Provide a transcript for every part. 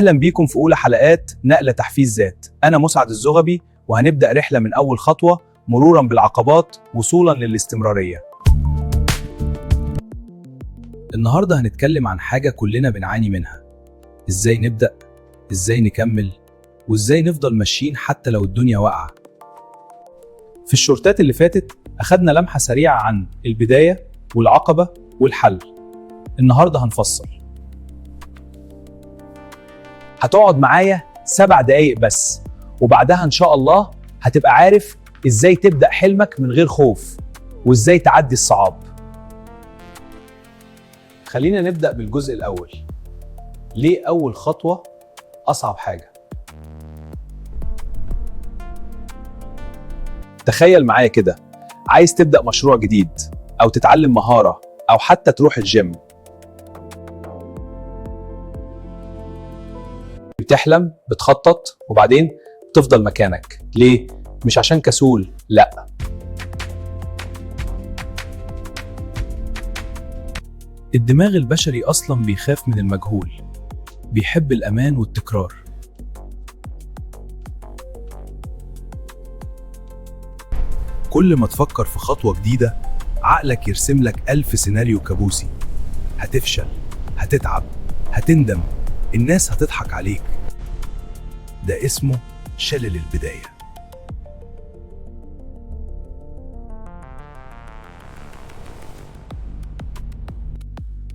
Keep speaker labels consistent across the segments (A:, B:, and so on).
A: أهلا بيكم في أولى حلقات نقلة تحفيز ذات. أنا مسعد الزغبي، وهنبدأ رحلة من أول خطوة مرورا بالعقبات وصولا للاستمرارية. النهاردة هنتكلم عن حاجة كلنا بنعاني منها: إزاي نبدأ، إزاي نكمل، وإزاي نفضل ماشيين حتى لو الدنيا واقعة. في الشورتات اللي فاتت أخدنا لمحة سريعة عن البداية والعقبة والحل. النهاردة هنفصل. هتقعد معايا 7 دقايق بس، وبعدها إن شاء الله هتبقى عارف إزاي تبدأ حلمك من غير خوف، وإزاي تعدي الصعاب. خلينا نبدأ بالجزء الأول. ليه أول خطوة أصعب حاجة؟ تخيل معايا كده، عايز تبدأ مشروع جديد، أو تتعلم مهارة، أو حتى تروح الجيم. بتحلم، بتخطط، وبعدين تفضل مكانك. ليه؟ مش عشان كسول، لأ. الدماغ البشري أصلاً بيخاف من المجهول، بيحب الأمان والتكرار. كل ما تفكر في خطوة جديدة، عقلك يرسم لك 1000 سيناريو كابوسي. هتفشل، هتتعب، هتندم، الناس هتضحك عليك. ده اسمه شلل البداية.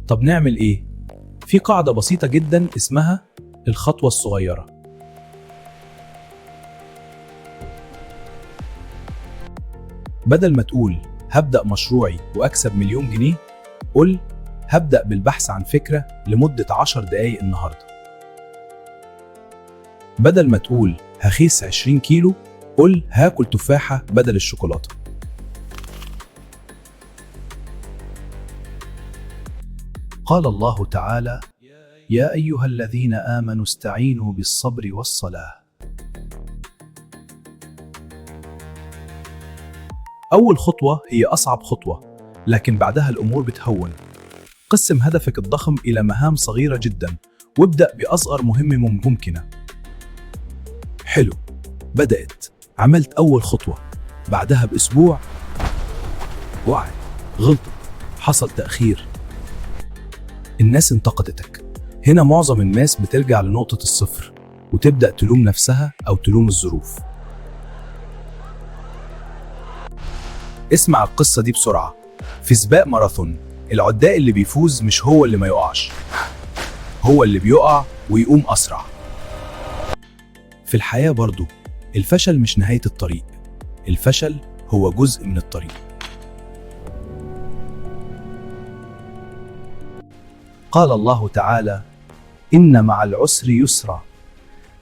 A: طب نعمل ايه؟ في قاعدة بسيطة جدا اسمها الخطوة الصغيرة. بدل ما تقول هبدأ مشروعي وأكسب 1,000,000 جنيه، قل هبدأ بالبحث عن فكرة لمدة 10 دقايق النهاردة. بدل ما تقول هخيس 20 كيلو، قل هاكل تفاحة بدل الشوكولاتة. قال الله تعالى: يا أيها الذين آمنوا استعينوا بالصبر والصلاة. أول خطوة هي أصعب خطوة، لكن بعدها الأمور بتهون. قسم هدفك الضخم إلى مهام صغيرة جدا، وابدأ بأصغر مهمة ممكنة. حلو، بدأت، عملت أول خطوة، بعدها بأسبوع وقعت، غلطت، حصل تأخير، الناس انتقدتك. هنا معظم الناس بترجع لنقطة الصفر، وتبدأ تلوم نفسها أو تلوم الظروف. اسمع القصة دي بسرعة. في سباق ماراثون، العداء اللي بيفوز مش هو اللي ما يقعش، هو اللي بيقع ويقوم أسرع. في الحياة برضو، الفشل مش نهاية الطريق، الفشل هو جزء من الطريق. قال الله تعالى: إن مع العسر يسرا،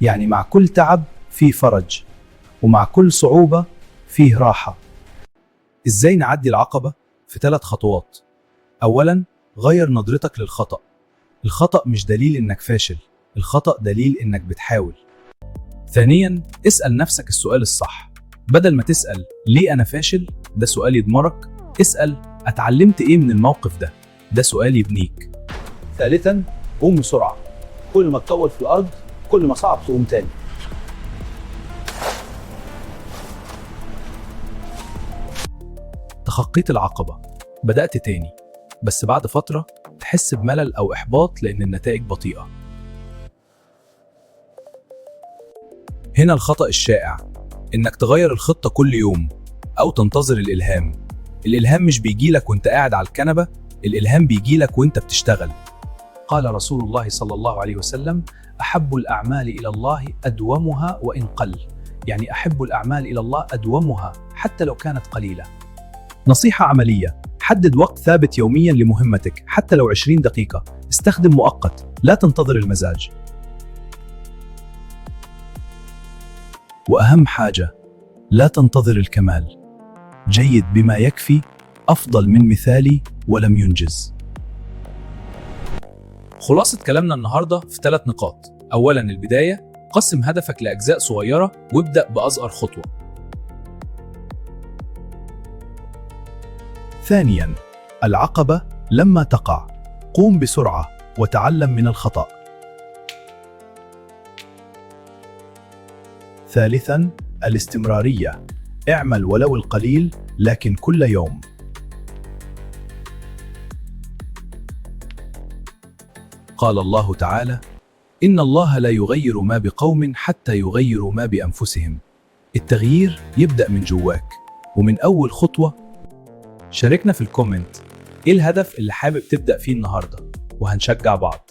A: يعني مع كل تعب فيه فرج، ومع كل صعوبة فيه راحة. إزاي نعدي العقبة؟ في 3 خطوات. أولاً، غير نظرتك للخطأ. الخطأ مش دليل إنك فاشل، الخطأ دليل إنك بتحاول. ثانياً، اسأل نفسك السؤال الصح. بدل ما تسأل ليه أنا فاشل، ده سؤال يدمرك. اسأل اتعلمت إيه من الموقف ده، ده سؤال يبنيك. ثالثاً، قوم بسرعة. كل ما تطول في الأرض، كل ما صعب تقوم تاني. تخطيت العقبة، بدأت تاني، بس بعد فترة تحس بملل أو إحباط لأن النتائج بطيئة. هنا الخطأ الشائع، إنك تغير الخطة كل يوم أو تنتظر الإلهام. الإلهام مش بيجيلك وإنت قاعد على الكنبة، الإلهام بيجيلك وإنت بتشتغل. قال رسول الله صلى الله عليه وسلم: أحب الأعمال إلى الله أدومها وإن قل. يعني أحب الأعمال إلى الله أدومها حتى لو كانت قليلة. نصيحة عملية: حدد وقت ثابت يوميا لمهمتك، حتى لو 20 دقيقة. استخدم مؤقت، لا تنتظر المزاج. وأهم حاجة، لا تنتظر الكمال. جيد بما يكفي أفضل من مثالي ولم ينجز. خلاصة كلامنا النهاردة في 3 نقاط. أولاً، البداية. قسم هدفك لأجزاء صغيرة وابدأ بأصغر خطوة. ثانياً، العقبة لما تقع، قوم بسرعة وتعلم من الخطأ. ثالثاً، الاستمرارية. اعمل ولو القليل لكن كل يوم. قال الله تعالى: إن الله لا يغير ما بقوم حتى يغيروا ما بأنفسهم. التغيير يبدأ من جواك، ومن أول خطوة. شاركنا في الكومنت إيه الهدف اللي حابب تبدأ فيه النهاردة، وهنشجع بعض.